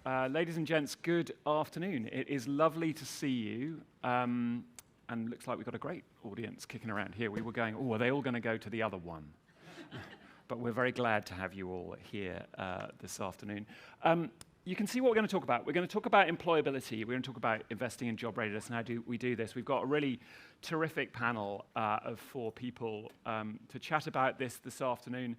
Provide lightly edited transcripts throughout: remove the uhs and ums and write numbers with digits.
Ladies and gents, good afternoon. It is lovely to see you, and looks like we've got a great audience kicking around here. We were going, oh, are they all going to go to the other one? But we're very glad to have you all here this afternoon. You can see what we're going to talk about. We're going to talk about employability. We're going to talk about investing in job readiness and how do we do this. We've got a really terrific panel of 4 people to chat about this afternoon.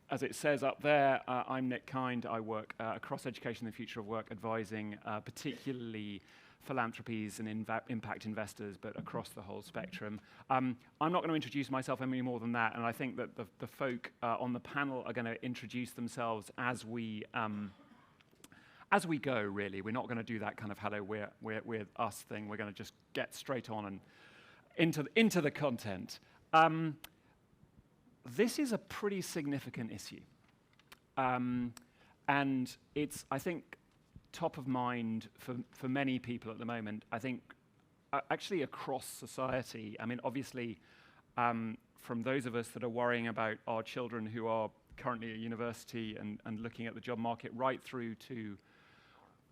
As it says up there, I'm Nick Kind. I work across education and the future of work, advising particularly philanthropies and impact investors, but across the whole spectrum. I'm not going to introduce myself any more than that, and I think that the folk on the panel are going to introduce themselves as we go, really. We're not going to do that kind of hello, we're us thing. We're going to just get straight on and into the content. This is a pretty significant issue. And it's, I think, top of mind for many people at the moment. I think, actually across society. I mean, obviously, from those of us that are worrying about our children who are currently at university and looking at the job market, right through to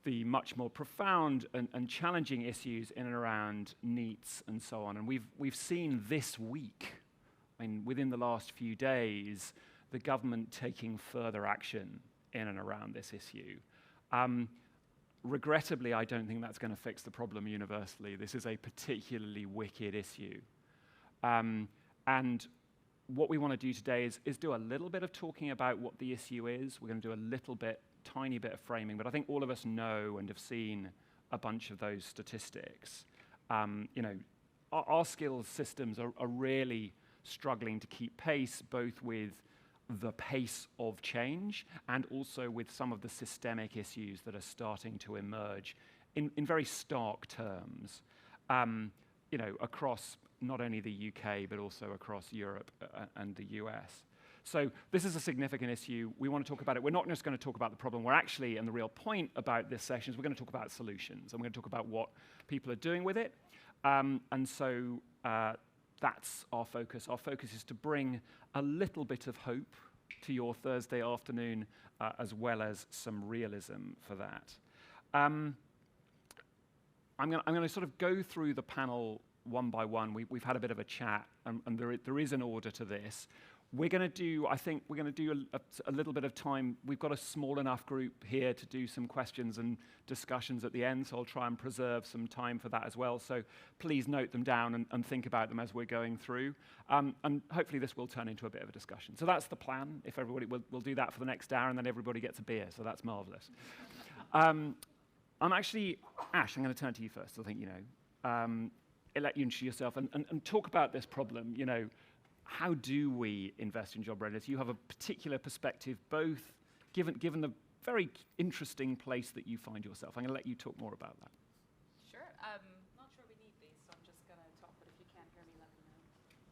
the much more profound and challenging issues in and around NEETs and so on. And we've seen this week, I mean, within the last few days, the government taking further action in and around this issue. Regrettably, I don't think that's going to fix the problem universally. This is a particularly wicked issue. And what we want to do today is do a little bit of talking about what the issue is. We're going to do a little bit, tiny bit of framing, but I think all of us know and have seen a bunch of those statistics. You know, our skills systems are really struggling to keep pace, both with the pace of change and also with some of the systemic issues that are starting to emerge in very stark terms, you know, across not only the UK, but also across Europe and the US. So this is a significant issue. We want to talk about it. We're not just going to talk about the problem. We're actually, and the real point about this session is we're going to talk about solutions, and we're going to talk about what people are doing with it. And so that's our focus. Our focus is to bring a little bit of hope to your Thursday afternoon, as well as some realism for that. I'm going to sort of go through the panel one by one. We've had a bit of a chat, and there is an order to this. We're going to do, I think, we're going to do a little bit of time. We've got a small enough group here to do some questions and discussions at the end, so I'll try and preserve some time for that as well. So please note them down and think about them as we're going through. And hopefully this will turn into a bit of a discussion. So that's the plan. If everybody, we'll do that for the next hour, and then everybody gets a beer, so that's marvelous. I'm actually, Ash, I'm going to turn to you first, I think you know. I'll let you introduce yourself and talk about this problem, you know. How do we invest in job readiness? You have a particular perspective, both given the very interesting place that you find yourself. I'm going to let you talk more about that. Sure. Not sure we need these, so I'm just going to talk, but if you can't hear me, let me know.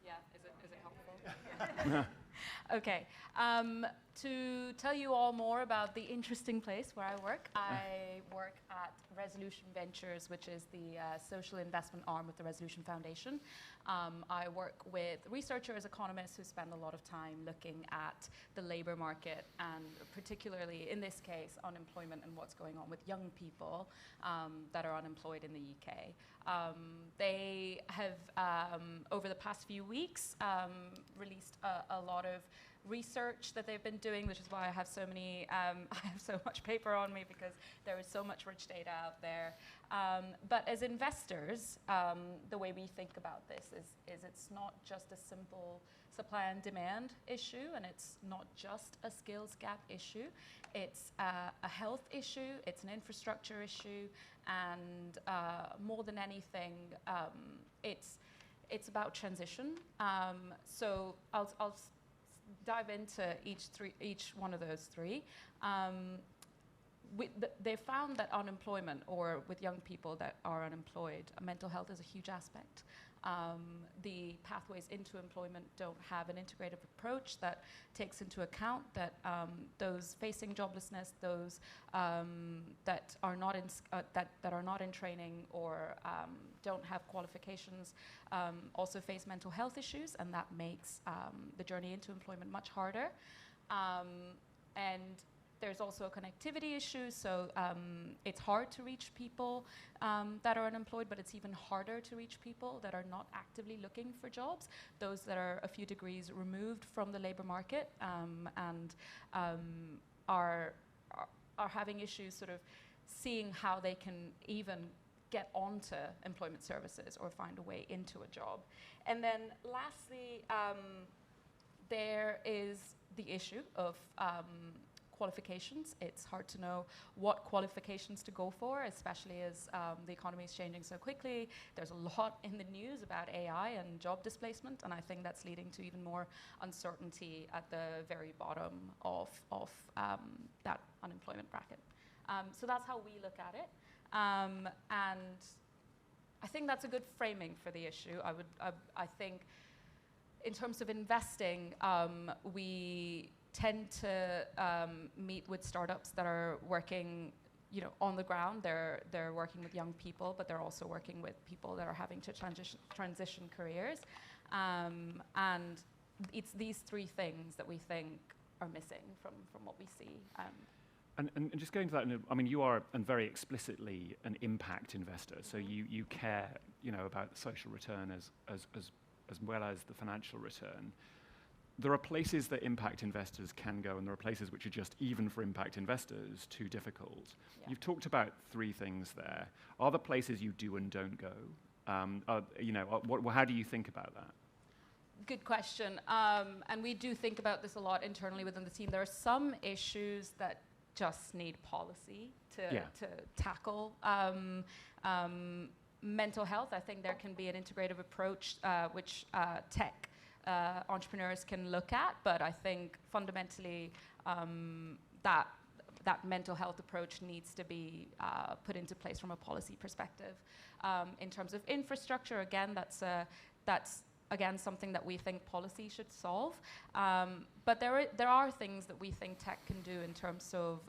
Yeah, is it helpful? Okay. To tell you all more about the interesting place where I work at Resolution Ventures, which is the social investment arm of the Resolution Foundation. I work with researchers, economists who spend a lot of time looking at the labor market, and particularly, in this case, unemployment and what's going on with young people that are unemployed in the UK. They have, over the past few weeks, released a lot of research that they've been doing, which is why I have so many, I have so much paper on me, because there is so much rich data out there. But as investors, the way we think about this is it's not just a simple supply and demand issue, and it's not just a skills gap issue. It's a health issue, it's an infrastructure issue, and more than anything, it's about transition. So I'll dive into each one of those three. They found that unemployment, or with young people that are unemployed, mental health is a huge aspect. The pathways into employment don't have an integrative approach that takes into account that those facing joblessness, those that are not in training or don't have qualifications, also face mental health issues, and that makes the journey into employment much harder. And There's also a connectivity issue, so it's hard to reach people that are unemployed, but it's even harder to reach people that are not actively looking for jobs, those that are a few degrees removed from the labor market and are having issues sort of seeing how they can even get onto employment services or find a way into a job. And then lastly, there is the issue of qualifications. It's hard to know what qualifications to go for, especially as the economy is changing so quickly. There's a lot in the news about AI and job displacement, and I think that's leading to even more uncertainty at the very bottom of that unemployment bracket. So that's how we look at it. And I think that's a good framing for the issue. I think in terms of investing, we tend to meet with startups that are working, on the ground. They're working with young people, but they're also working with people that are having to transition careers. And it's these three things that we think are missing from what we see. And just going to that, I mean, you are very explicitly an impact investor, so you care, about the social return as well as the financial return. There are places that impact investors can go, and there are places which are just, even for impact investors, too difficult. Yeah. You've talked about three things there. Are there places you do and don't go? How do you think about that? Good question. And we do think about this a lot internally within the team. There are some issues that just need policy to tackle. Mental health, I think there can be an integrative approach which tech entrepreneurs can look at, but I think fundamentally that mental health approach needs to be put into place from a policy perspective. In terms of infrastructure, again, that's again something that we think policy should solve. But there are things that we think tech can do in terms of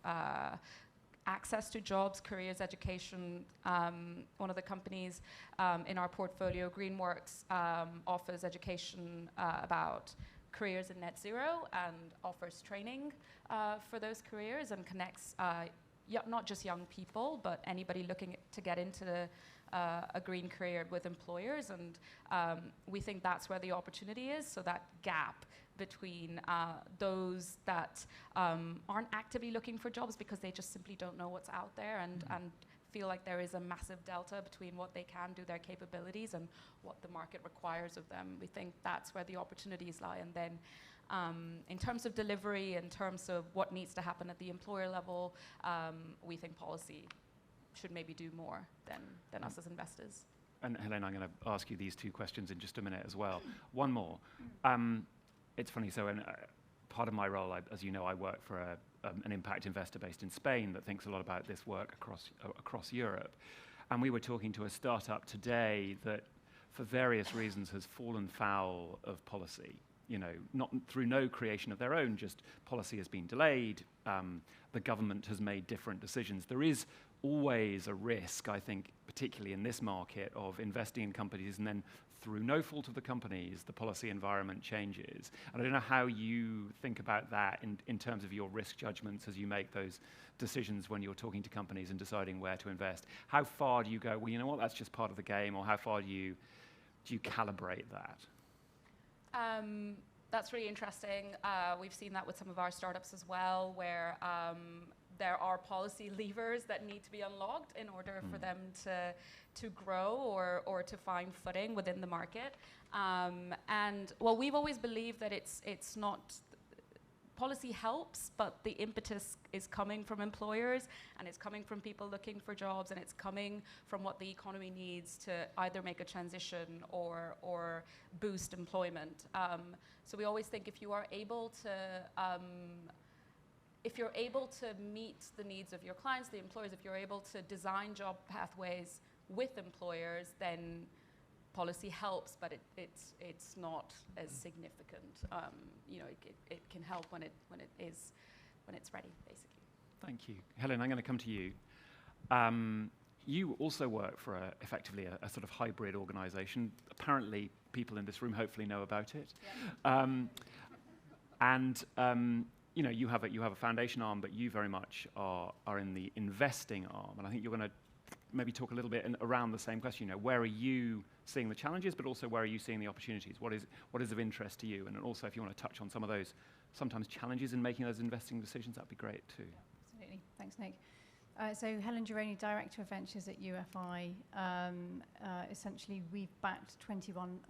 access to jobs, careers, education. One of the companies in our portfolio, Greenworks, offers education about careers in net zero and offers training for those careers and connects not just young people, but anybody looking to get into a green career with employers. And we think that's where the opportunity is, so that gap between those that aren't actively looking for jobs because they just simply don't know what's out there and feel like there is a massive delta between what they can do, their capabilities, and what the market requires of them. We think that's where the opportunities lie. And then in terms of delivery, in terms of what needs to happen at the employer level, we think policy should maybe do more than us as investors. And Helene, I'm going to ask you these two questions in just a minute as well. One more. It's funny, so part of my role, as you know, I work for an impact investor based in Spain that thinks a lot about this work across Europe. And we were talking to a startup today that, for various reasons, has fallen foul of policy. Not through no creation of their own, just policy has been delayed. The government has made different decisions. There is always a risk, I think, particularly in this market, of investing in companies and then through no fault of the companies, the policy environment changes. And I don't know how you think about that in terms of your risk judgments as you make those decisions when you're talking to companies and deciding where to invest. How far do you go, well, you know what, that's just part of the game, or how far do you calibrate that? That's really interesting. We've seen that with some of our startups as well, where there are policy levers that need to be unlocked in order for them to grow or to find footing within the market. And well, we've always believed that it's not, policy helps, but the impetus is coming from employers, and it's coming from people looking for jobs, and it's coming from what the economy needs to either make a transition or boost employment. So we always think if you are able to if you're able to meet the needs of your clients, the employers, if you're able to design job pathways with employers, then policy helps, but it's not as significant. It can help when it's ready, basically. Thank you, Helen. I'm going to come to you. You also work for effectively a sort of hybrid organisation. Apparently, people in this room hopefully know about it. Yeah. you know, you have a foundation arm, but you very much are in the investing arm, and I think you're going to maybe talk a little bit around the same question. You know, where are you seeing the challenges, but also where are you seeing the opportunities? What is of interest to you? And also, if you want to touch on some of those sometimes challenges in making those investing decisions, that'd be great too. Yeah, absolutely. Thanks, Nick. So Helen Gironi, Director of Ventures at UFI. Essentially, we've backed 21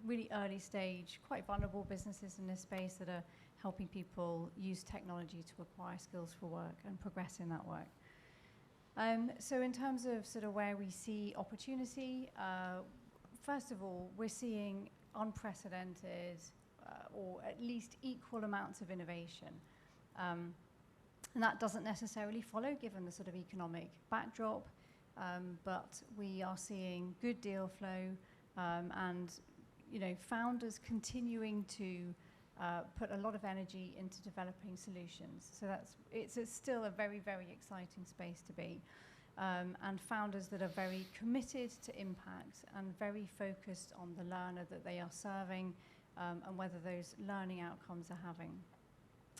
really early stage, quite vulnerable businesses in this space that are helping people use technology to acquire skills for work and progress in that work. So in terms of sort of where we see opportunity, first of all, we're seeing unprecedented or at least equal amounts of innovation. And that doesn't necessarily follow given the sort of economic backdrop, but we are seeing good deal flow and, you know, founders continuing to put a lot of energy into developing solutions. So it's still a very, very exciting space to be. And founders that are very committed to impact and very focused on the learner that they are serving and whether those learning outcomes are having.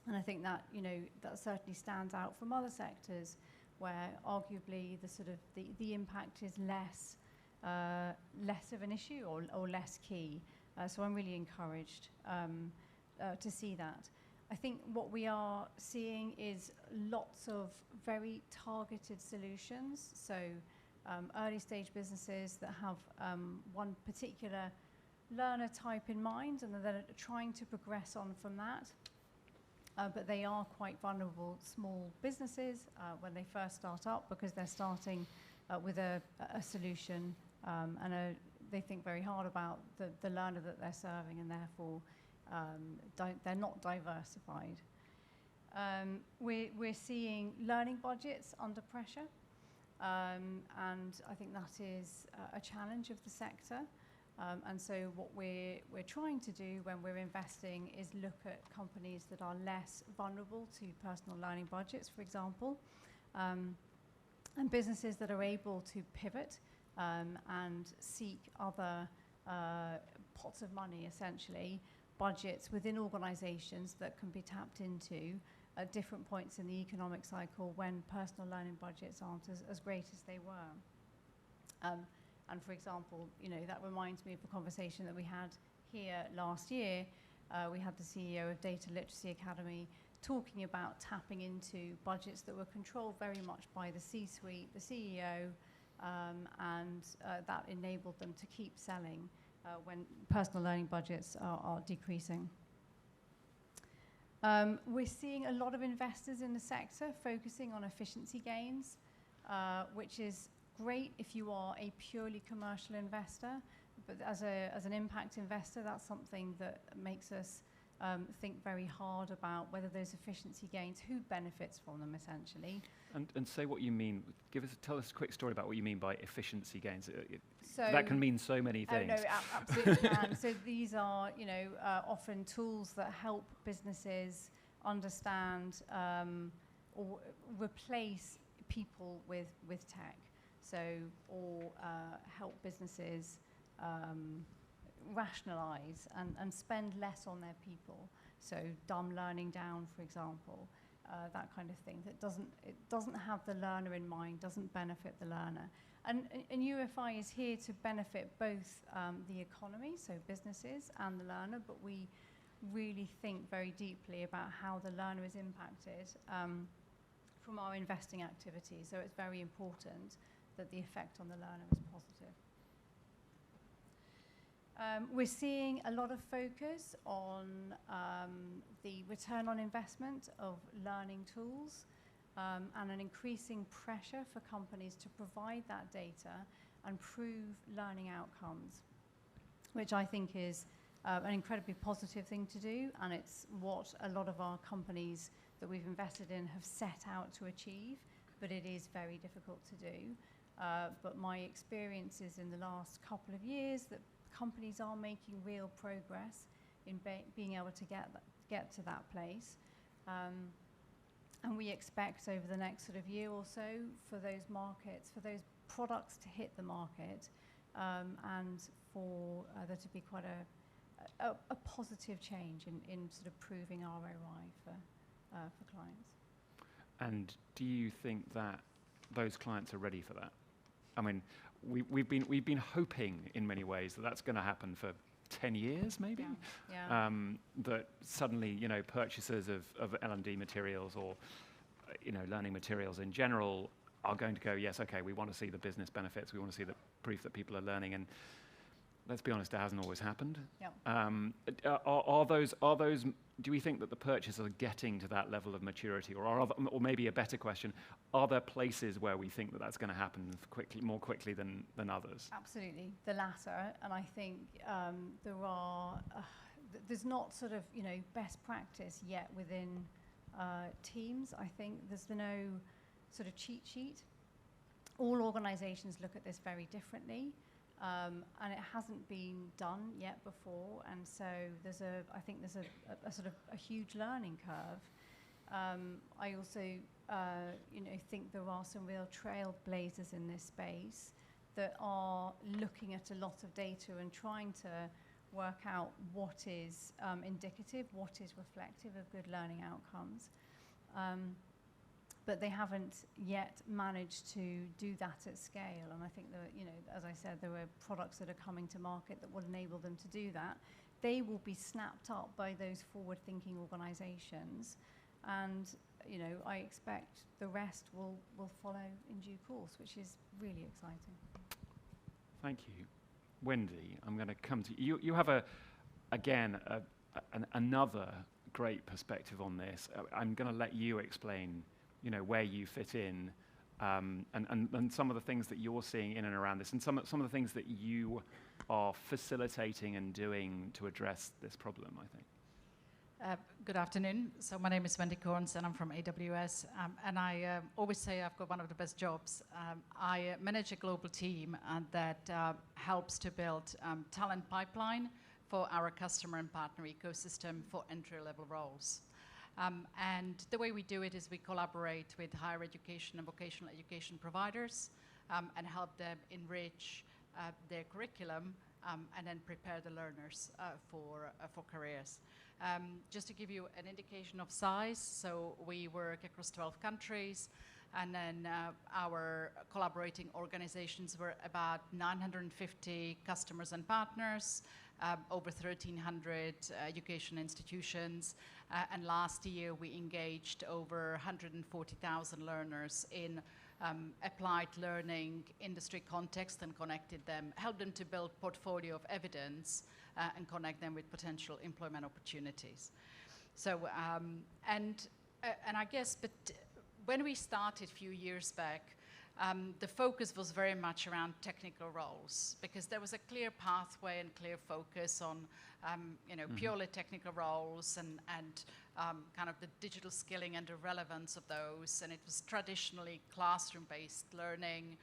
And I think that, you know, that certainly stands out from other sectors where arguably the sort of the impact is less of an issue or less key. So I'm really encouraged to see that. I think what we are seeing is lots of very targeted solutions. So early stage businesses that have one particular learner type in mind and that are trying to progress on from that. But they are quite vulnerable small businesses when they first start up because they're starting with a solution and they think very hard about the learner that they're serving and therefore they're not diversified. We're seeing learning budgets under pressure and I think that is a challenge of the sector. And so what we're trying to do when we're investing is look at companies that are less vulnerable to personal learning budgets, for example, and businesses that are able to pivot and seek other pots of money, essentially, budgets within organizations that can be tapped into at different points in the economic cycle when personal learning budgets aren't as great as they were. And for example, you know, that reminds me of the conversation that we had here last year. We had the CEO of Data Literacy Academy talking about tapping into budgets that were controlled very much by the C-suite, the CEO, and that enabled them to keep selling when personal learning budgets are decreasing. We're seeing a lot of investors in the sector focusing on efficiency gains, which is great if you are a purely commercial investor, but as an impact investor, that's something that makes us think very hard about whether those efficiency gains, who benefits from them essentially. And say what you mean. Tell us a quick story about what you mean by efficiency gains. So that can mean so many things. Oh, no, absolutely can. So these are, you know, often tools that help businesses understand or replace people with tech. So, or help businesses rationalize and spend less on their people. So dumb learning down, for example, that kind of thing. That doesn't have the learner in mind, doesn't benefit the learner. And UFI is here to benefit both the economy, so businesses, and the learner, but we really think very deeply about how the learner is impacted from our investing activities. So it's very important that the effect on the learner is positive. We're seeing a lot of focus on the return on investment of learning tools and an increasing pressure for companies to provide that data and prove learning outcomes, which I think is an incredibly positive thing to do, and it's what a lot of our companies that we've invested in have set out to achieve, but it is very difficult to do. But my experience is in the last couple of years that companies are making real progress in being able to get to that place. And we expect over the next sort of year or so for those markets, for those products to hit the market and for there to be quite a positive change in sort of proving ROI for clients. And do you think that those clients are ready for that? I mean, we've been hoping in many ways that that's going to happen for 10 years, maybe. Yeah. That suddenly, purchasers of L&D materials or learning materials in general are going to go, yes, okay, we want to see the business benefits, we want to see the proof that people are learning, and let's be honest, it hasn't always happened. Yeah. Are those? Do we think that the purchasers are getting to that level of maturity, or maybe a better question, are there places where we think that that's going to happen more quickly than others? Absolutely, the latter, and I think there's not sort of best practice yet within teams. I think there's no sort of cheat sheet. All organisations look at this very differently. And it hasn't been done yet before, and so I think there's a sort of a huge learning curve. I also, think there are some real trailblazers in this space that are looking at a lot of data and trying to work out what is indicative, what is reflective of good learning outcomes. But they haven't yet managed to do that at scale. And I think that, as I said, there are products that are coming to market that will enable them to do that. They will be snapped up by those forward-thinking organizations. And, I expect the rest will follow in due course, which is really exciting. Thank you. Wendy, I'm going to come to you. You have, another great perspective on this. I'm going to let you explain where you fit in, and some of the things that you're seeing in and around this, and some of the things that you are facilitating and doing to address this problem, I think. Good afternoon. So my name is Wendy Corns, and I'm from AWS. And I always say I've got one of the best jobs. I manage a global team that helps to build talent pipeline for our customer and partner ecosystem for entry-level roles. And the way we do it is we collaborate with higher education and vocational education providers and help them enrich their curriculum and then prepare the learners for careers. Just to give you an indication of size, so we work across 12 countries, and then our collaborating organizations were about 950 customers and partners, over 1,300 education institutions, and last year we engaged over 140,000 learners in applied learning industry context and connected them, helped them to build portfolio of evidence and connect them with potential employment opportunities. So, and I guess, but when we started a few years back, the focus was very much around technical roles, because there was a clear pathway and clear focus on, purely technical roles and kind of the digital skilling and the relevance of those. And it was traditionally classroom-based learning,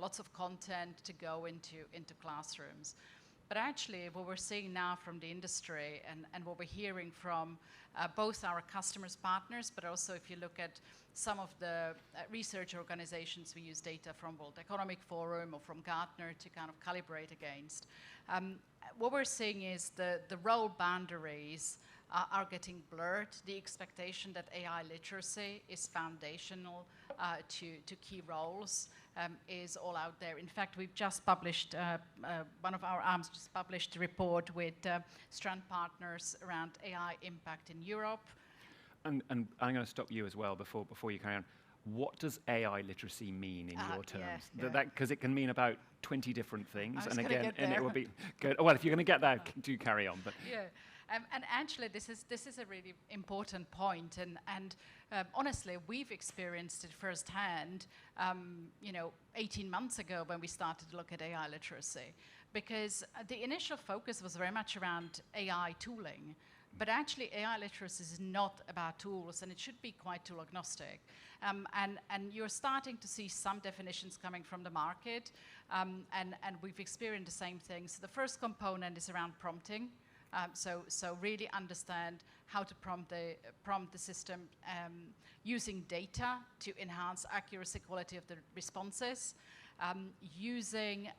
lots of content to go into classrooms. But actually, what we're seeing now from the industry and what we're hearing from both our customers, partners, but also if you look at some of the research organizations, we use data from World Economic Forum or from Gartner to kind of calibrate against. What we're seeing is the role boundaries are getting blurred. The expectation that AI literacy is foundational to key roles is all out there. In fact, we've just published, one of our arms just published a report with Strand Partners around AI impact in Europe. And I'm going to stop you as well before you carry on. What does AI literacy mean in your terms? Because it can mean about 20 different things, and again, and it will be good. Well, if you're going to get there, do carry on. But yeah. And actually, this is a really important point, and honestly, we've experienced it firsthand. 18 months ago when we started to look at AI literacy, because the initial focus was very much around AI tooling, but actually AI literacy is not about tools, and it should be quite tool agnostic. And you're starting to see some definitions coming from the market, and we've experienced the same thing. So the first component is around prompting. So really understand how to prompt the system using data to enhance accuracy, quality of the responses, using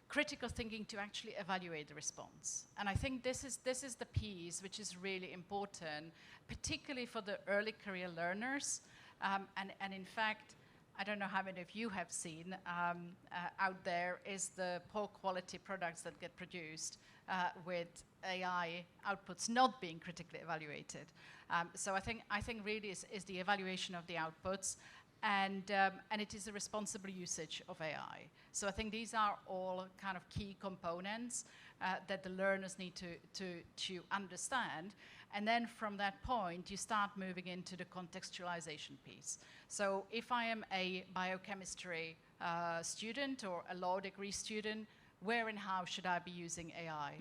critical thinking to actually evaluate the response. And I think this is the piece which is really important, particularly for the early career learners. And in fact, I don't know how many of you have seen out there is the poor quality products that get produced with AI outputs not being critically evaluated. So I think really is the evaluation of the outputs, and it is a responsible usage of AI. So I think these are all kind of key components that the learners need to understand. And then from that point, you start moving into the contextualization piece. So if I am a biochemistry student or a law degree student, where and how should I be using AI?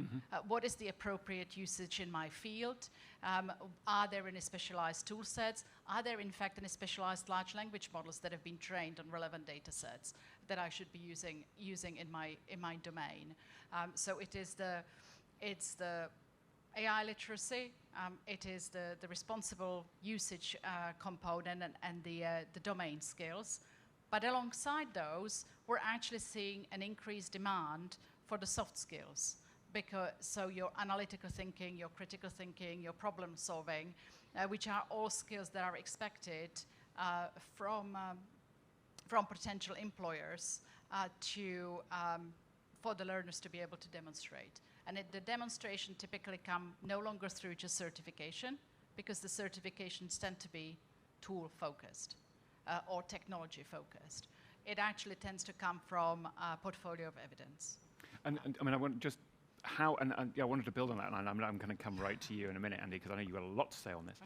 What is the appropriate usage in my field? Are there any specialized tool sets? Are there, in fact, any specialized large language models that have been trained on relevant data sets that I should be using in my domain? So it's the AI literacy, it is the responsible usage component and the domain skills. But alongside those, we're actually seeing an increased demand for the soft skills. So your analytical thinking, your critical thinking, your problem solving, which are all skills that are expected from potential employers for the learners to be able to demonstrate. And the demonstration typically come no longer through just certification, because the certifications tend to be tool-focused or technology-focused. It actually tends to come from a portfolio of evidence. And I mean, I want just how, and yeah, I wanted to build on that, and I'm going to come right to you in a minute, Andy, because I know you've got a lot to say on this.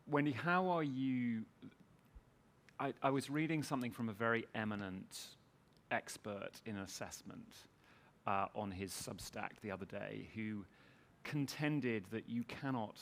Wendy, how are you? I was reading something from a very eminent expert in assessment on his Substack the other day, who contended that you cannot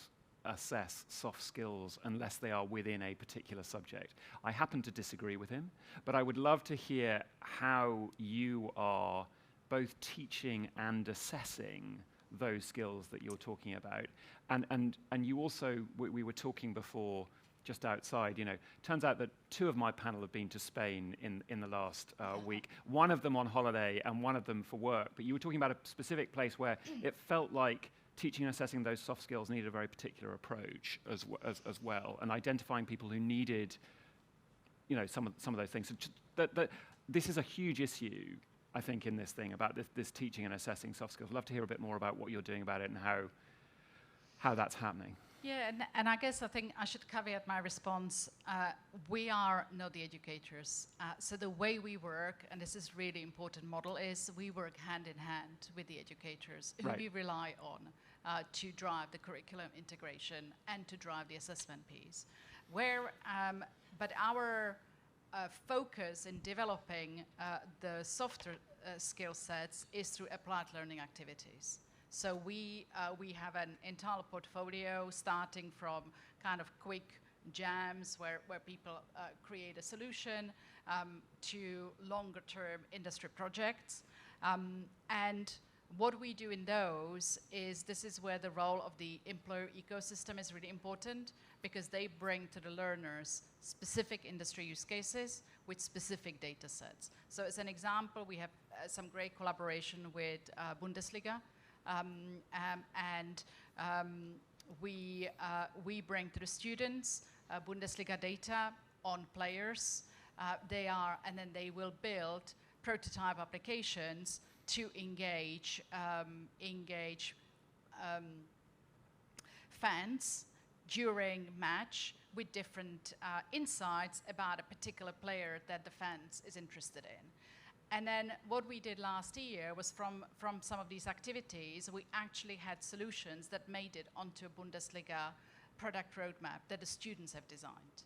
assess soft skills unless they are within a particular subject. I happen to disagree with him, but I would love to hear how you are both teaching and assessing those skills that you're talking about. And you also, we were talking before, just outside, you know, turns out that 2 of my panel have been to Spain in the last week, one of them on holiday and one of them for work. But you were talking about a specific place where it felt like teaching and assessing those soft skills needed a very particular approach as well, and identifying people who needed, you know, some of those things. So this is a huge issue, I think, in this thing about this teaching and assessing soft skills. I'd love to hear a bit more about what you're doing about it and how that's happening. Yeah, and I guess I think I should caveat my response. We are not the educators. So the way we work, and this is really important model, is we work hand in hand with the educators who we rely on to drive the curriculum integration and to drive the assessment piece. But our focus in developing the softer skill sets is through applied learning activities. So we have an entire portfolio starting from kind of quick jams where people create a solution to longer term industry projects. And what we do in those is this is where the role of the employer ecosystem is really important, because they bring to the learners specific industry use cases with specific data sets. So as an example, we have some great collaboration with Bundesliga. We bring to the students Bundesliga data on players. And then they will build prototype applications to engage fans during match with different insights about a particular player that the fans is interested in. And then what we did last year was from some of these activities, we actually had solutions that made it onto a Bundesliga product roadmap that the students have designed.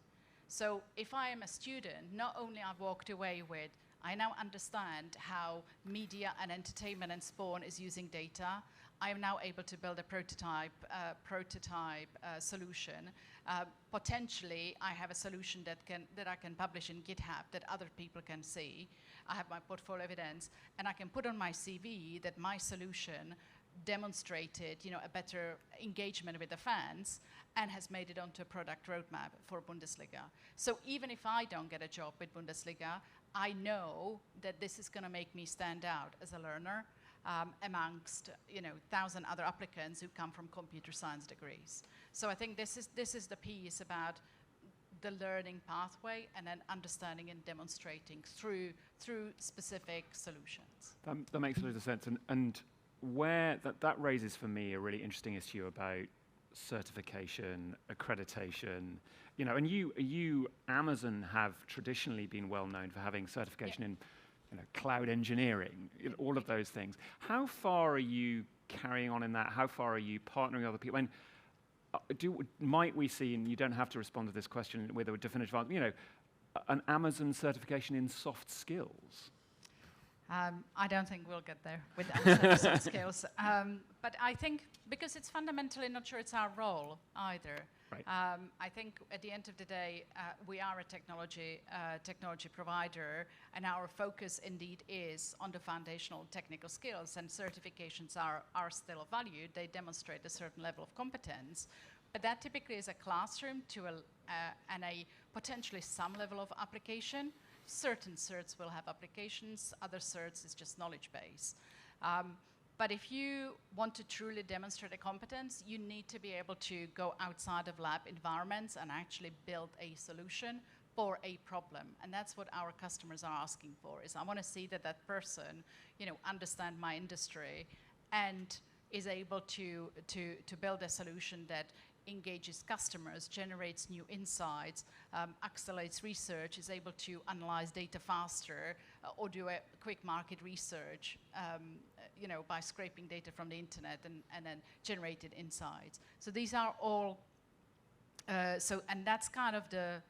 So if I am a student, not only I've walked away with, I now understand how media and entertainment and sport is using data, I am now able to build a prototype solution. Potentially, I have a solution that I can publish in GitHub that other people can see. I have my portfolio evidence, and I can put on my CV that my solution demonstrated, a better engagement with the fans and has made it onto a product roadmap for Bundesliga. So even if I don't get a job with Bundesliga, I know that this is going to make me stand out as a learner amongst 1,000 other applicants who come from computer science degrees. So I think this is the piece about the learning pathway and then understanding and demonstrating through specific solutions. That makes a lot of sense. And where that raises for me a really interesting issue about certification, accreditation, and you Amazon have traditionally been well known for having certification in cloud engineering, all of those things. How far are you carrying on in that? How far are you partnering with other people? And might we see, and you don't have to respond to this question with a definitive answer, an Amazon certification in soft skills? I don't think we'll get there with Amazon soft skills. But I think because it's fundamentally not sure it's our role either. Right. I think at the end of the day, we are a technology provider, and our focus indeed is on the foundational technical skills, and certifications are still valued. They demonstrate a certain level of competence, but that typically is a classroom and a potentially some level of application. Certain certs will have applications, other certs is just knowledge base. But if you want to truly demonstrate a competence, you need to be able to go outside of lab environments and actually build a solution for a problem. And that's what our customers are asking for, is I want to see that person, understand my industry and is able to build a solution that engages customers, generates new insights, accelerates research, is able to analyze data faster, or do a quick market research, by scraping data from the internet and then generated insights. So these are all, and that's kind of the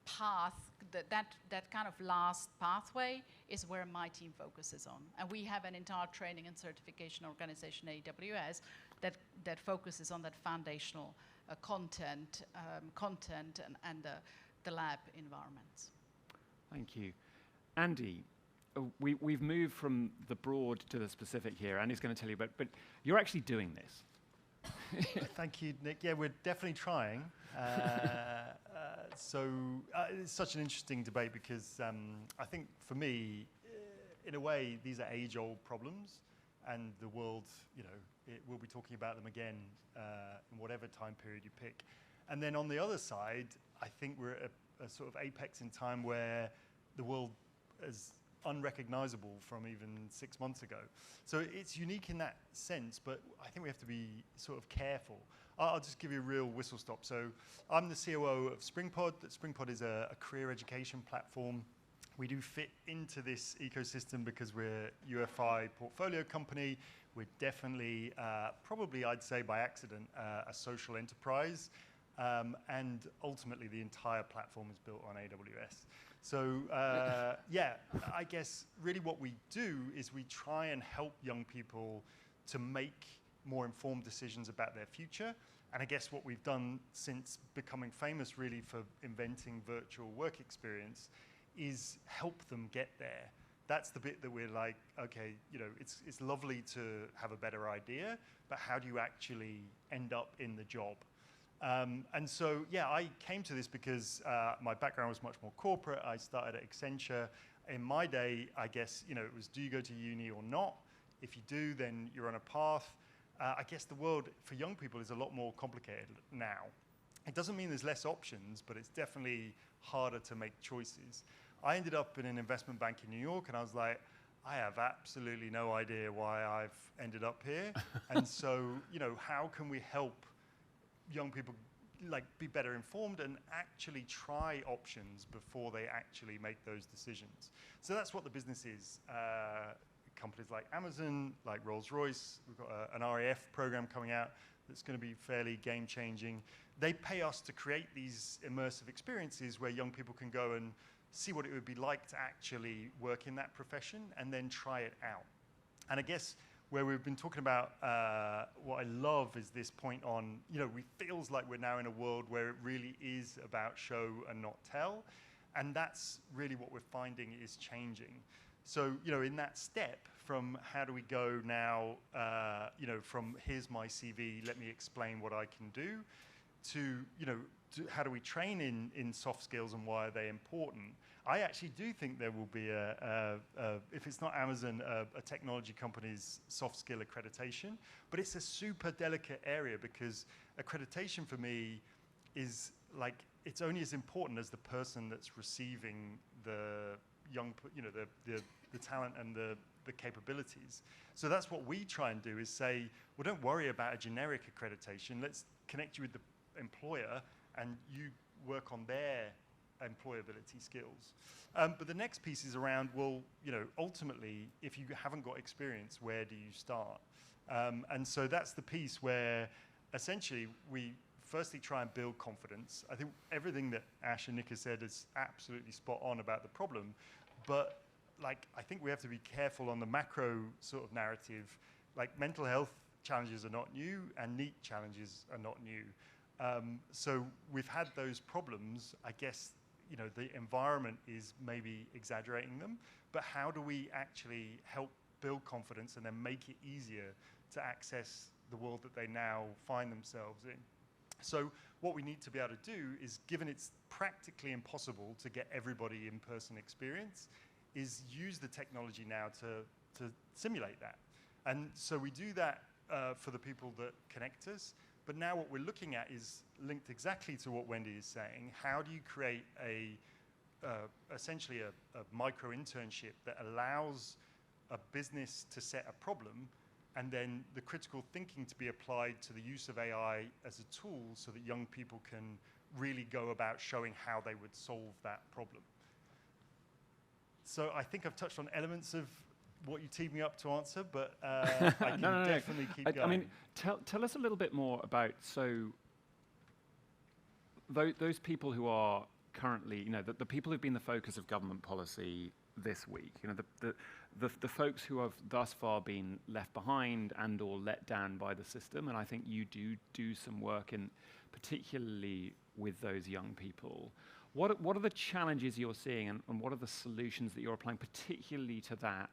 path, that kind of last pathway is where my team focuses on. And we have an entire training and certification organization at AWS that focuses on that foundational content and the lab environments. Thank you. Andy, we've moved from the broad to the specific here. Andy's going to tell you, but you're actually doing this. Thank you, Nick. Yeah, we're definitely trying. So it's such an interesting debate because I think for me, in a way, these are age-old problems, and the world, we'll be talking about them again in whatever time period you pick. And then on the other side, I think we're at a sort of apex in time where the world is unrecognizable from even 6 months ago. So it's unique in that sense, but I think we have to be sort of careful. I'll just give you a real whistle stop. So I'm the COO of Springpod. Springpod is a career education platform. We do fit into this ecosystem because we're UFI portfolio company. We're definitely, probably I'd say by accident, a social enterprise. And ultimately the entire platform is built on AWS. So yeah, I guess really what we do is we try and help young people to make more informed decisions about their future. And I guess what we've done since becoming famous really for inventing virtual work experience is help them get there. That's the bit that we're like, okay, it's lovely to have a better idea, but how do you actually end up in the job? And so, yeah, I came to this because my background was much more corporate. I started at Accenture. In my day, I guess, it was, do you go to uni or not? If you do, then you're on a path. I guess the world for young people is a lot more complicated now. It doesn't mean there's less options, but it's definitely harder to make choices. I ended up in an investment bank in New York, and I was like, I have absolutely no idea why I've ended up here. And so, how can we help young people be better informed and actually try options before they actually make those decisions? So that's what the business is. Companies like Amazon, like Rolls-Royce, we've got an RAF program coming out that's going to be fairly game-changing. They pay us to create these immersive experiences where young people can go and see what it would be like to actually work in that profession and then try it out. And I guess where we've been talking about what I love is this point on, we feels like we're now in a world where it really is about show and not tell. And that's really what we're finding is changing. So, in that step from how do we go now, from here's my CV, let me explain what I can do, to how do we train in soft skills and why are they important? I actually do think there will be if it's not Amazon, a technology company's soft skill accreditation, but it's a super delicate area because accreditation for me is like, it's only as important as the person that's receiving the the talent and the capabilities. So that's what we try and do is say, well, don't worry about a generic accreditation. Let's connect you with the employer and you work on their employability skills. But the next piece is around, well, ultimately, if you haven't got experience, where do you start? And so that's the piece where essentially we firstly try and build confidence. I think everything that Ash and Nick has said is absolutely spot on about the problem, but I think we have to be careful on the macro sort of narrative. Like, mental health challenges are not new and NEET challenges are not new. So we've had those problems. I guess, the environment is maybe exaggerating them, but how do we actually help build confidence and then make it easier to access the world that they now find themselves in? So what we need to be able to do is, given it's practically impossible to get everybody in-person experience, is use the technology now to simulate that. And so we do that for the people that connect us. But now what we're looking at is linked exactly to what Wendy is saying. How do you create essentially a micro internship that allows a business to set a problem and then the critical thinking to be applied to the use of AI as a tool so that young people can really go about showing how they would solve that problem. So I think I've touched on elements of what you teed me up to answer, but I can definitely keep going. I mean, tell us a little bit more about, so those people who are currently, the people who've been the focus of government policy this week, the folks who have thus far been left behind and or let down by the system, and I think you do some work in particularly with those young people. What are the challenges you're seeing and what are the solutions that you're applying particularly to that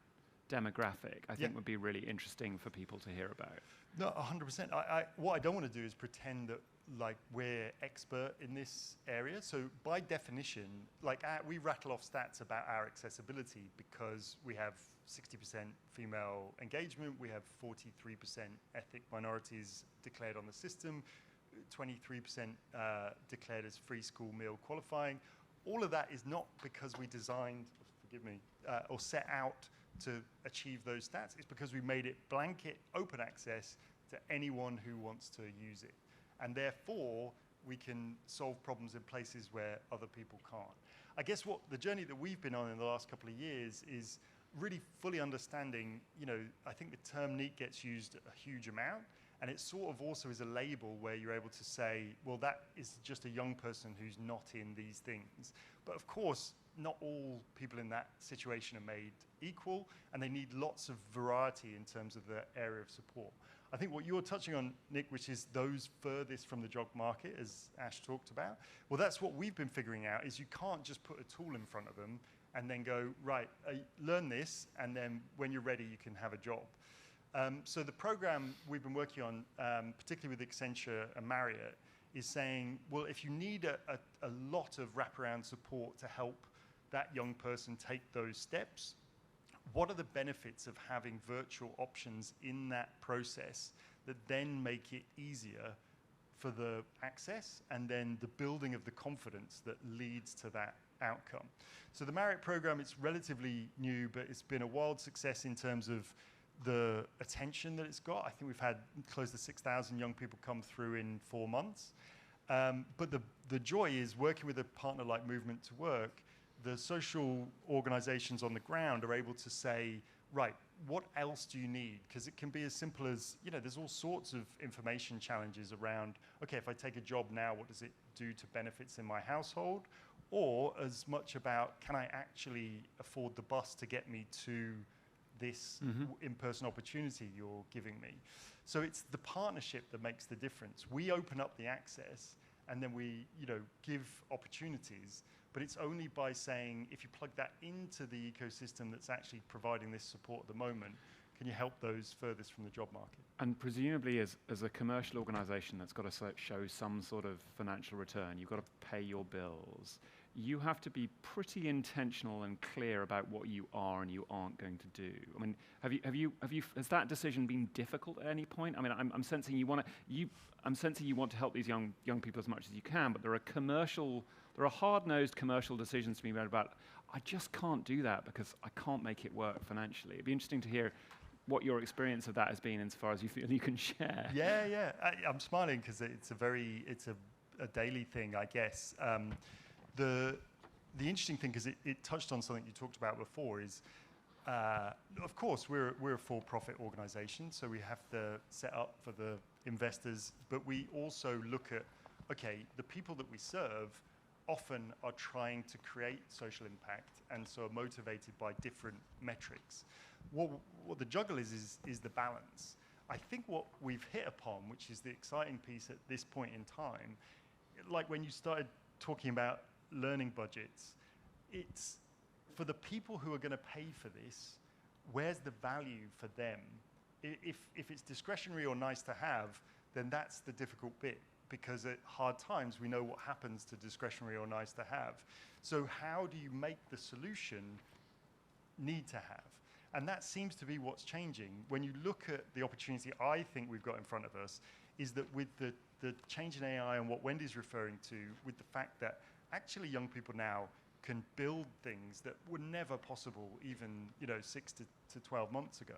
demographic? I think would be really interesting for people to hear about. No, 100%. What I don't want to do is pretend that we're expert in this area. So by definition, we rattle off stats about our accessibility because we have 60% female engagement, we have 43% ethnic minorities declared on the system, 23% declared as free school meal qualifying. All of that is not because we designed, forgive me, or set out to achieve those stats. It's because we made it blanket open access to anyone who wants to use it. And therefore, we can solve problems in places where other people can't. I guess what the journey that we've been on in the last couple of years is really fully understanding, I think the term NEET gets used a huge amount, and it sort of also is a label where you're able to say, well, that is just a young person who's not in these things. But of course, not all people in that situation are made equal, and they need lots of variety in terms of the area of support. I think what you're touching on, Nick, which is those furthest from the job market, as Ash talked about, well, that's what we've been figuring out, is you can't just put a tool in front of them and then go, right, learn this, and then when you're ready, you can have a job. So the program we've been working on, particularly with Accenture and Marriott, is saying, well, if you need a lot of wraparound support to help that young person take those steps, what are the benefits of having virtual options in that process that then make it easier for the access and then the building of the confidence that leads to that outcome? So the Marriott program, it's relatively new, but it's been a wild success in terms of the attention that it's got. I think we've had close to 6,000 young people come through in 4 months. But the joy is working with a partner like Movement to Work, the social organizations on the ground are able to say, right, what else do you need? Because it can be as simple as, there's all sorts of information challenges around, okay, if I take a job now, what does it do to benefits in my household? Or as much about, can I actually afford the bus to get me to this in-person opportunity you're giving me? So it's the partnership that makes the difference. We open up the access, and then we, give opportunities. But it's only by saying, if you plug that into the ecosystem that's actually providing this support at the moment, can you help those furthest from the job market? And presumably, as a commercial organisation that's got to show some sort of financial return, you've got to pay your bills. You have to be pretty intentional and clear about what you are and you aren't going to do. I mean, has that decision been difficult at any point? I mean, I'm sensing you want to help these young people as much as you can, but there are hard-nosed commercial decisions to be made about, I just can't do that because I can't make it work financially. It'd be interesting to hear what your experience of that has been insofar as you feel you can share. Yeah. I'm smiling because it's a daily thing, I guess. The interesting thing, because it touched on something you talked about before, is of course we're a for-profit organization, so we have to set up for the investors, but we also look at, the people that we serve often are trying to create social impact and so are motivated by different metrics. What the juggle is the balance. I think what we've hit upon, which is the exciting piece at this point in time, like when you started talking about learning budgets, it's for the people who are going to pay for this, where's the value for them? If it's discretionary or nice to have, then that's the difficult bit, because at hard times we know what happens to discretionary or nice to have. So how do you make the solution need to have? And that seems to be what's changing. When you look at the opportunity I think we've got in front of us, is that with the change in AI and what Wendy's referring to, with the fact that actually young people now can build things that were never possible even 6 to 12 months ago,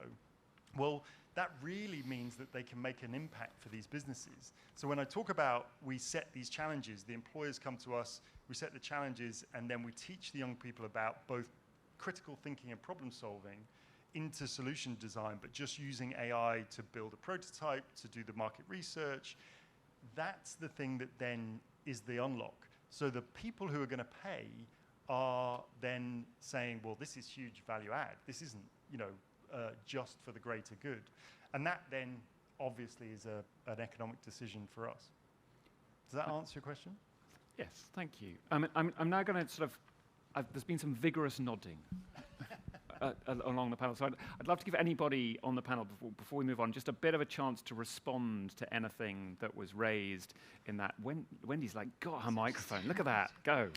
well, that really means that they can make an impact for these businesses. So when I talk about we set these challenges, the employers come to us, we set the challenges, and then we teach the young people about both critical thinking and problem solving into solution design, but just using AI to build a prototype, to do the market research. That's the thing that then is the unlock. So the people who are going to pay are then saying, well, this is huge value add. This isn't, just for the greater good. And that then obviously is an economic decision for us. Does that answer your question? Yes, thank you. I'm now going to there's been some vigorous nodding along the panel. So I'd love to give anybody on the panel, before we move on, just a bit of a chance to respond to anything that was raised in that. Wendy's got her microphone. Look at that. Go.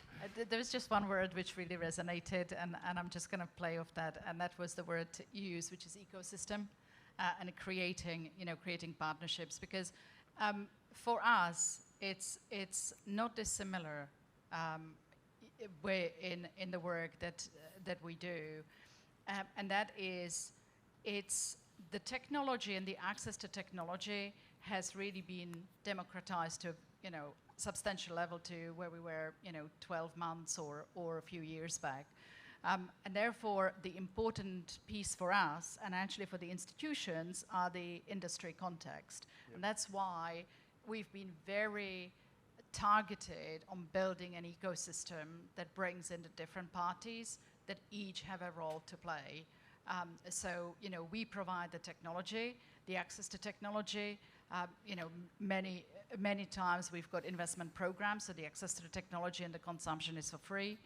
There was just one word which really resonated, and I'm just going to play off that, and that was the word you used, which is ecosystem, and creating partnerships. Because for us, it's not dissimilar in the work that we do. And that is, it's the technology and the access to technology has really been democratized to, substantial level to where we were, 12 months or a few years back. And therefore, the important piece for us, and actually for the institutions, are the industry context. Yep. And that's why we've been very targeted on building an ecosystem that brings in the different parties that each have a role to play. So, we provide the technology, the access to technology. Many times we've got investment programs, so the access to the technology and the consumption is for free.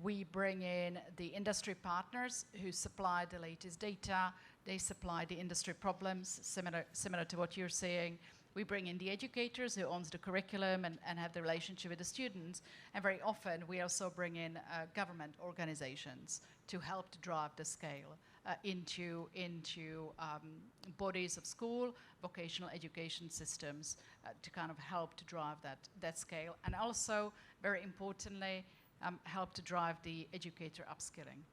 We bring in the industry partners who supply the latest data. They supply the industry problems, similar to what you're saying. We bring in the educators who owns the curriculum and have the relationship with the students. And very often we also bring in government organizations to help to drive the scale into bodies of school, vocational education systems to kind of help to drive that scale. And also, very importantly, help to drive the educator upskilling,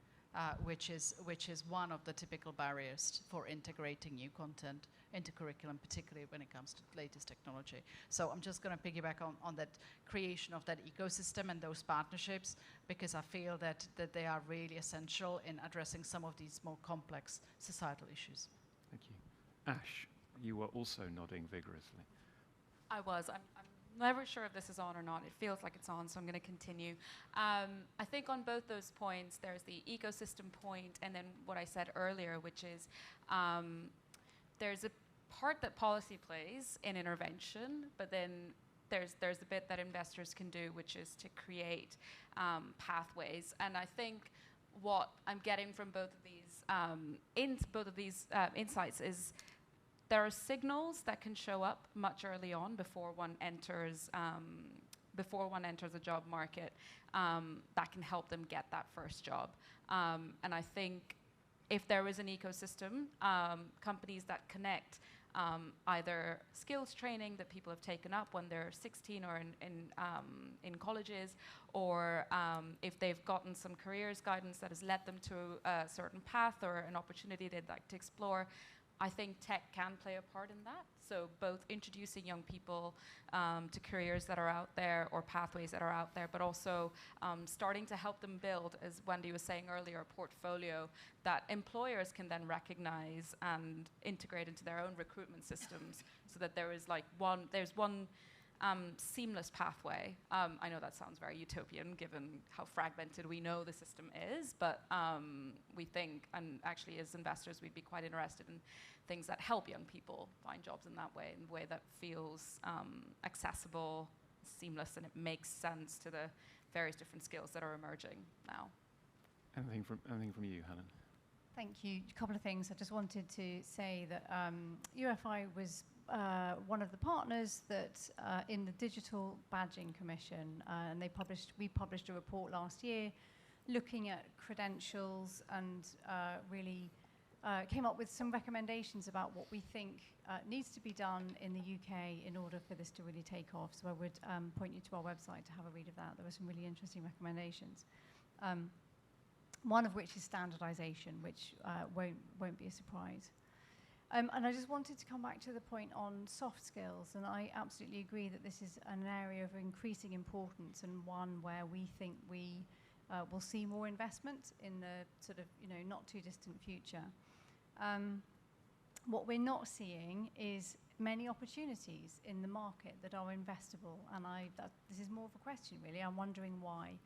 which is one of the typical barriers for integrating new content into curriculum, particularly when it comes to latest technology. So I'm just going to piggyback on that creation of that ecosystem and those partnerships, because I feel that they are really essential in addressing some of these more complex societal issues. Thank you. Ash, you were also nodding vigorously. I was. I'm never sure if this is on or not. It feels like it's on, so I'm going to continue. I think on both those points, there's the ecosystem point, and then what I said earlier, which is there's a part that policy plays in intervention, but then there's a bit that investors can do, which is to create pathways. And I think what I'm getting from both of these insights is there are signals that can show up much early on before one enters a job market that can help them get that first job. And I think if there is an ecosystem, companies that connect either skills training that people have taken up when they're 16 or in colleges, or if they've gotten some careers guidance that has led them to a certain path or an opportunity they'd like to explore, I think tech can play a part in that. So both introducing young people to careers that are out there or pathways that are out there, but also starting to help them build, as Wendy was saying earlier, a portfolio that employers can then recognize and integrate into their own recruitment systems, so that there is one seamless pathway. I know that sounds very utopian given how fragmented we know the system is, but we think, and actually as investors, we'd be quite interested in things that help young people find jobs in that way, in a way that feels accessible, seamless, and it makes sense to the various different skills that are emerging now. Anything from you, Helen? Thank you. A couple of things. I just wanted to say that UFI was one of the partners that in the Digital Badging Commission, and we published a report last year looking at credentials and really came up with some recommendations about what we think needs to be done in the UK in order for this to really take off. So I would point you to our website to have a read of that. There were some really interesting recommendations. One of which is standardization, which won't be a surprise. And I just wanted to come back to the point on soft skills, and I absolutely agree that this is an area of increasing importance, and one where we think we will see more investment in the sort of not too distant future. What we're not seeing is many opportunities in the market that are investable, and this is more of a question really. I'm wondering why.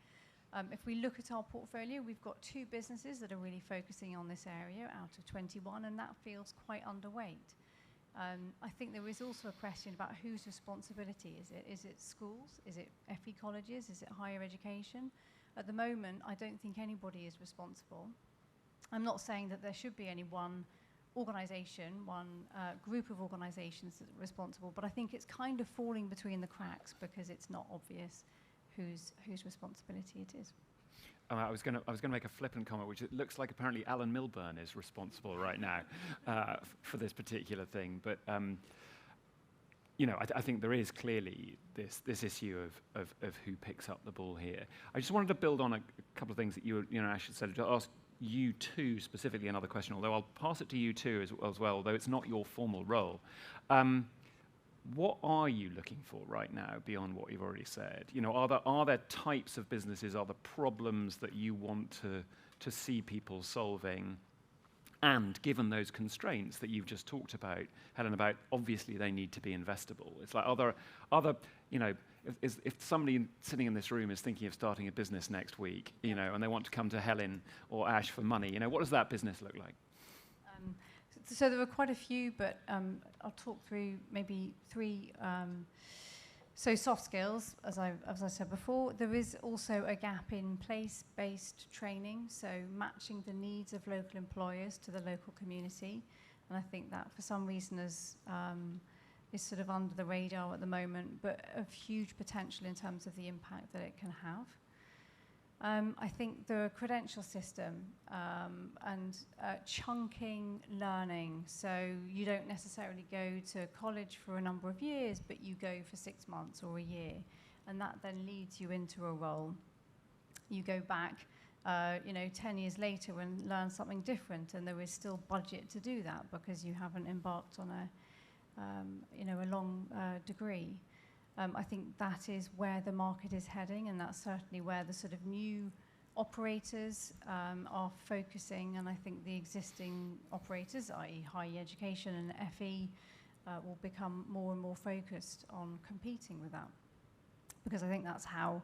If we look at our portfolio, we've got 2 businesses that are really focusing on this area out of 21, and that feels quite underweight. I think there is also a question about whose responsibility is it? Is it schools? Is it FE colleges? Is it higher education? At the moment, I don't think anybody is responsible. I'm not saying that there should be any one organisation, one group of organisations that are responsible, but I think it's kind of falling between the cracks because it's not obvious whose responsibility it is. I was going to make a flippant comment, which it looks like apparently Alan Milburn is responsible right now for this particular thing. But I think there is clearly this issue of who picks up the ball here. I just wanted to build on a couple of things that Ash said. To ask you two specifically another question, although I'll pass it to you two as well, though it's not your formal role. What are you looking for right now beyond what you've already said? Are there types of businesses, are there problems that you want to see people solving? And given those constraints that you've just talked about, Helen, about obviously they need to be investable. It's like if somebody sitting in this room is thinking of starting a business next week, and they want to come to Helen or Ash for money, what does that business look like? So there were quite a few, but I'll talk through maybe 3. So soft skills, as I said before, there is also a gap in place-based training, so matching the needs of local employers to the local community. And I think that for some reason is sort of under the radar at the moment, but of huge potential in terms of the impact that it can have. I think the credential system and chunking learning. So you don't necessarily go to college for a number of years, but you go for 6 months or a year, and that then leads you into a role. You go back, 10 years later and learn something different, and there is still budget to do that because you haven't embarked on a long degree. I think that is where the market is heading, and that's certainly where the sort of new operators are focusing, and I think the existing operators, i.e. higher education and FE, will become more and more focused on competing with that. Because I think that's how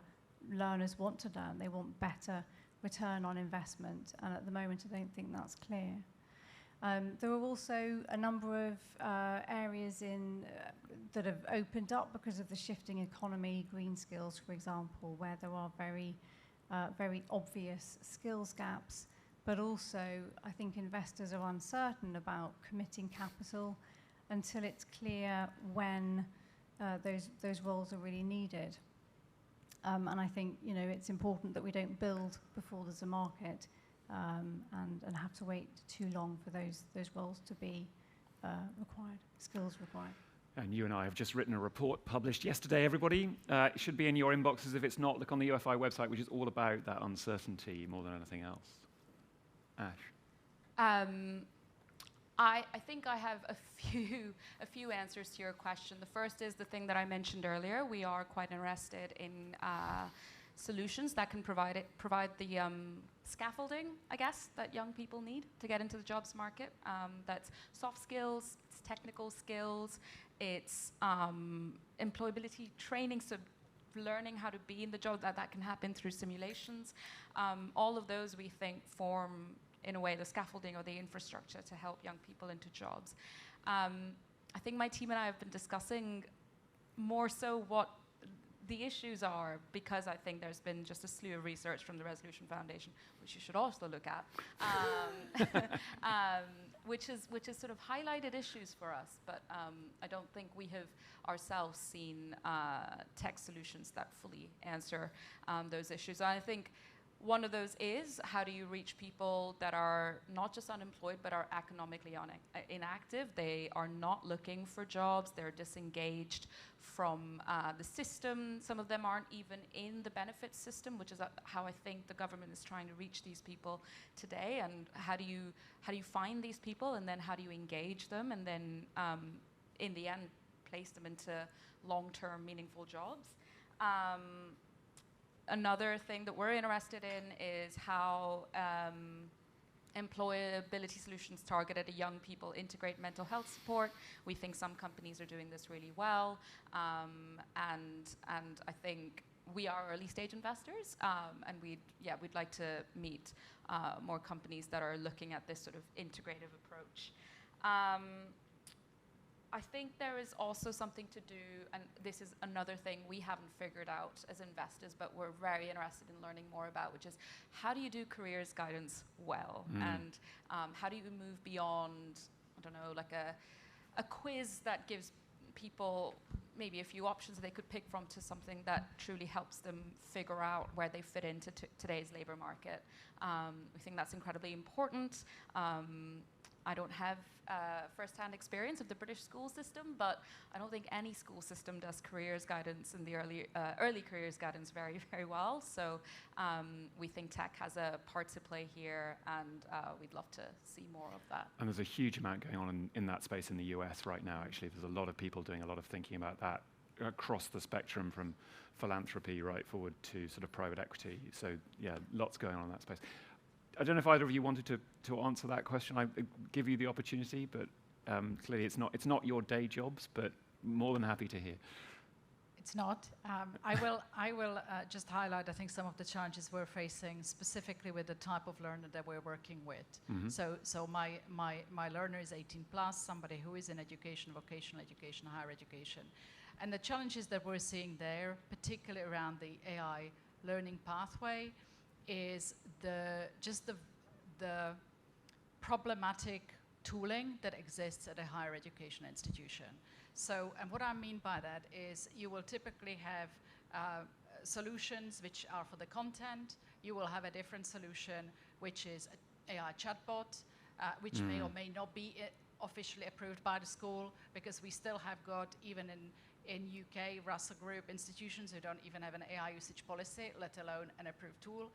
learners want to learn. They want better return on investment, and at the moment I don't think that's clear. There are also a number of areas that have opened up because of the shifting economy, green skills, for example, where there are very obvious skills gaps. But also, I think investors are uncertain about committing capital until it's clear when those roles are really needed. And I think it's important that we don't build before there's a market, and have to wait too long for those roles to be required, skills required. And you and I have just written a report published yesterday, everybody. It should be in your inboxes. If it's not, look on the UFI website, which is all about that uncertainty more than anything else. Ash? I think I have a few answers to your question. The first is the thing that I mentioned earlier. We are quite interested in solutions that can provide the scaffolding, I guess, that young people need to get into the jobs market. That's soft skills, it's technical skills, it's employability training, so learning how to be in the job, that can happen through simulations. All of those we think form, in a way, the scaffolding or the infrastructure to help young people into jobs. I think my team and I have been discussing more so what the issues are, because I think there's been just a slew of research from the Resolution Foundation, which you should also look at, which is sort of highlighted issues for us. But I don't think we have ourselves seen tech solutions that fully answer those issues. And I think one of those is, how do you reach people that are not just unemployed, but are economically inactive? They are not looking for jobs. They're disengaged from the system. Some of them aren't even in the benefits system, which is how I think the government is trying to reach these people today. And how do you find these people, and then how do you engage them, and then in the end place them into long-term meaningful jobs? Another thing that we're interested in is how employability solutions targeted at young people integrate mental health support. We think some companies are doing this really well, and I think we are early stage investors, and we'd like to meet more companies that are looking at this sort of integrative approach. I think there is also something to do, and this is another thing we haven't figured out as investors, but we're very interested in learning more about, which is, how do you do careers guidance well? And how do you move beyond, I don't know, like a quiz that gives people maybe a few options they could pick from, to something that truly helps them figure out where they fit into today's labor market. We think that's incredibly important. I don't have first-hand experience of the British school system, but I don't think any school system does careers guidance in the early careers guidance very, very well. So we think tech has a part to play here, and we'd love to see more of that. And there's a huge amount going on in that space in the US right now, actually. There's a lot of people doing a lot of thinking about that across the spectrum, from philanthropy right forward to sort of private equity. So yeah, lots going on in that space. I don't know if either of you wanted to answer that question. I give you the opportunity, but clearly it's not your day jobs, but more than happy to hear. It's not. I will just highlight, I think, some of the challenges we're facing, specifically with the type of learner that we're working with. Mm-hmm. So my learner is 18 plus, somebody who is in education, vocational education, higher education. And the challenges that we're seeing there, particularly around the AI learning pathway, is the problematic tooling that exists at a higher education institution. So, and what I mean by that is, you will typically have solutions which are for the content. You will have a different solution, which is an AI chatbot, which may or may not be officially approved by the school, because we still have got, even in UK, Russell Group institutions who don't even have an AI usage policy, let alone an approved tool.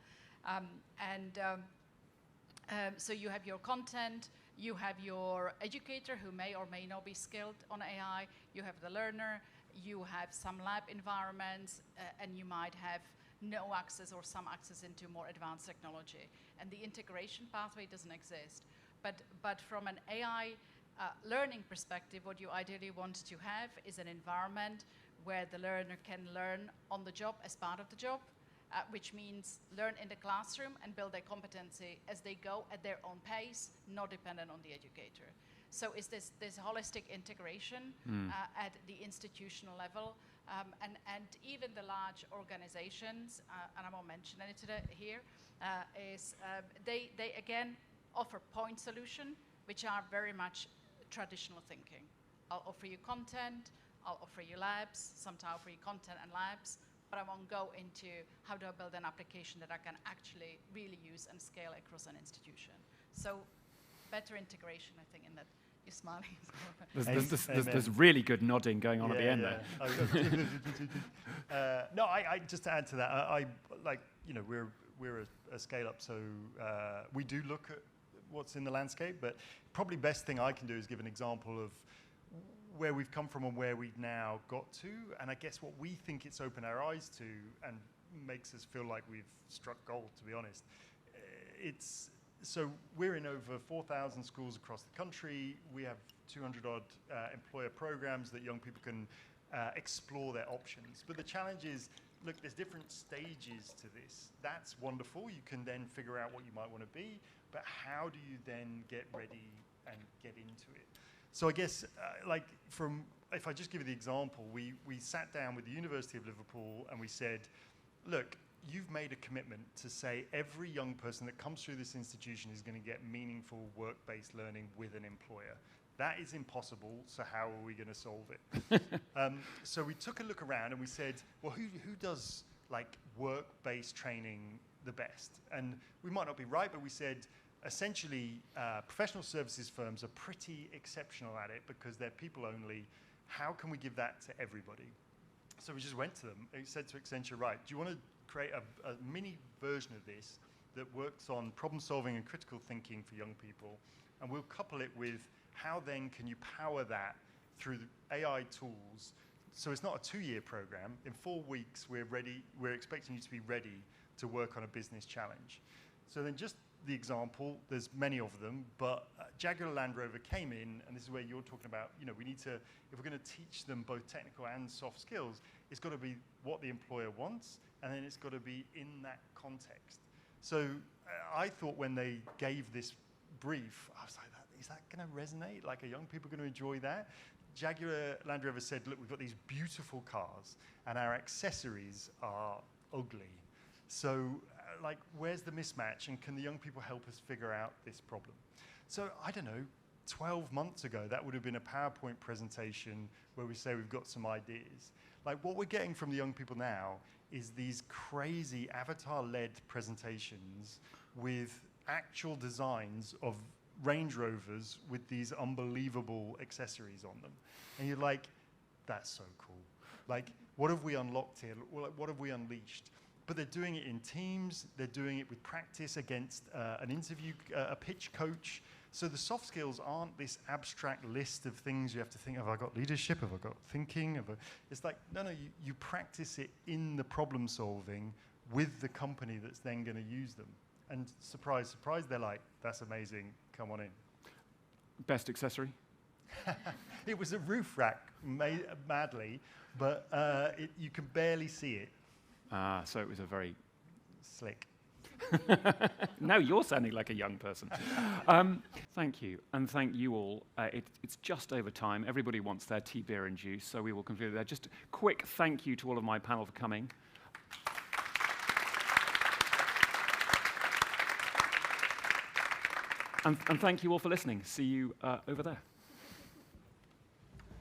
So you have your content, you have your educator who may or may not be skilled on AI, you have the learner, you have some lab environments, and you might have no access or some access into more advanced technology. And the integration pathway doesn't exist. But from an AI learning perspective, what you ideally want to have is an environment where the learner can learn on the job as part of the job, which means learn in the classroom and build their competency as they go at their own pace, not dependent on the educator. So it's this holistic integration at the institutional level, and even the large organizations, and I won't mention any today here, they again offer point solution, which are very much traditional thinking. I'll offer you content, I'll offer you labs, sometimes I'll offer you content and labs, but I won't go into how do I build an application that I can actually really use and scale across an institution. So better integration, I think, in that. You're smiling. There's really good nodding going on at the end there. No, I just to add to that, I like, you know, we're a scale up, so we do look at what's in the landscape, but probably best thing I can do is give an example of where we've come from and where we've now got to, and I guess what we think it's opened our eyes to and makes us feel like we've struck gold, to be honest. So we're in over 4,000 schools across the country. We have 200 odd employer programs that young people can explore their options. But the challenge is, look, there's different stages to this. That's wonderful. You can then figure out what you might want to be, but how do you then get ready and get into it? So I guess, if I just give you the example, we sat down with the University of Liverpool and we said, look, you've made a commitment to say every young person that comes through this institution is going to get meaningful work-based learning with an employer. That is impossible, so how are we going to solve it? So we took a look around and we said, well, who does like work-based training the best? And we might not be right, but we said, essentially, professional services firms are pretty exceptional at it because they're people only. How can we give that to everybody? So we just went to them and said to Accenture, right, do you want to create a mini version of this that works on problem solving and critical thinking for young people, and we'll couple it with how then can you power that through the AI tools. So it's not a 2-year program. In 4 weeks, we're expecting you to be ready to work on a business challenge. So then just the example, there's many of them, but Jaguar Land Rover came in, and this is where you're talking about, you know, we need to, if we're going to teach them both technical and soft skills, it's got to be what the employer wants, and then it's got to be in that context. So I thought when they gave this brief, I was like, is that going to resonate? Like, are young people going to enjoy that? Jaguar Land Rover said, look, we've got these beautiful cars, and our accessories are ugly. So, like, where's the mismatch, and can the young people help us figure out this problem? So, I don't know, 12 months ago, that would have been a PowerPoint presentation where we say we've got some ideas. Like, what we're getting from the young people now is these crazy avatar-led presentations with actual designs of Range Rovers with these unbelievable accessories on them. And you're like, that's so cool. Like, what have we unlocked here? What have we unleashed? But they're doing it in teams. They're doing it with practice against an interview, a pitch coach. So the soft skills aren't this abstract list of things you have to think, have I got leadership? Have I got thinking? It's like, no, you practice it in the problem solving with the company that's then going to use them. And surprise, surprise, they're like, that's amazing, come on in. Best accessory? It was a roof rack, madly, but you can barely see it. So it was a very... Slick. Now you're sounding like a young person. Thank you, and thank you all. It's just over time. Everybody wants their tea, beer, and juice, so we will conclude there. Just a quick thank you to all of my panel for coming. And thank you all for listening. See you over there.